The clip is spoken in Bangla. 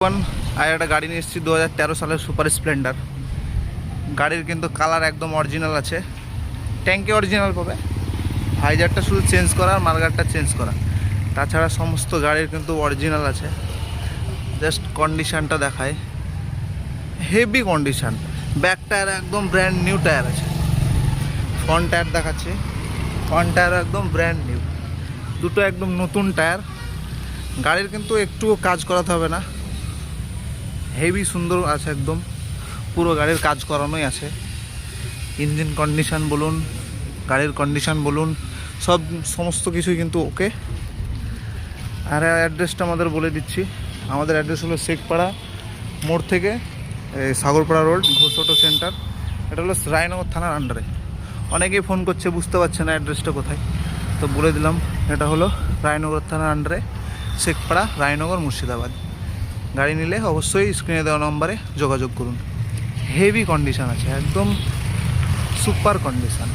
আর একটা গাড়ি নিয়ে এসেছি 2013 সালের সুপার স্প্লেন্ডার। গাড়ির কিন্তু কালার একদম অরিজিনাল আছে, ট্যাঙ্কি অরিজিনাল পাবে, ভাইজারটা শুধু চেঞ্জ করা আর মার্গারটা চেঞ্জ করা, তাছাড়া সমস্ত গাড়ির কিন্তু অরিজিনাল আছে। জাস্ট কন্ডিশানটা দেখায়, হেভি কন্ডিশান। ব্যাক টায়ার একদম ব্র্যান্ড নিউ টায়ার আছে, ফ্রন্ট টায়ার দেখাচ্ছে, ফ্রন্ট টায়ার একদম ব্র্যান্ড নিউ, দুটো একদম নতুন টায়ার। গাড়ির কিন্তু একটুও কাজ করাতে হবে না, হেভি সুন্দর আছে, একদম পুরো গাড়ির কাজ করানোই আছে। ইঞ্জিন কন্ডিশান বলুন, গাড়ির কন্ডিশান বলুন, সমস্ত কিছুই কিন্তু ওকে। আর অ্যাড্রেসটা আমাদের বলে দিচ্ছি, আমাদের অ্যাড্রেস হলো শেখপাড়া মোড় থেকে Sagarpara road, Ghosh auto centre. এটা হলো রায়নগর থানার আন্ডারে। অনেকেই ফোন করছে, বুঝতে পারছে না অ্যাড্রেসটা কোথায়, তো বলে দিলাম এটা হলো রায়নগর থানার আন্ডারে, শেখপাড়া, রায়নগর, মুর্শিদাবাদ। গাড়ি নিলে অবশ্যই স্ক্রিনে দেওয়া নম্বরে যোগাযোগ করুন। হেভি কন্ডিশান আছে, একদম সুপার কন্ডিশান।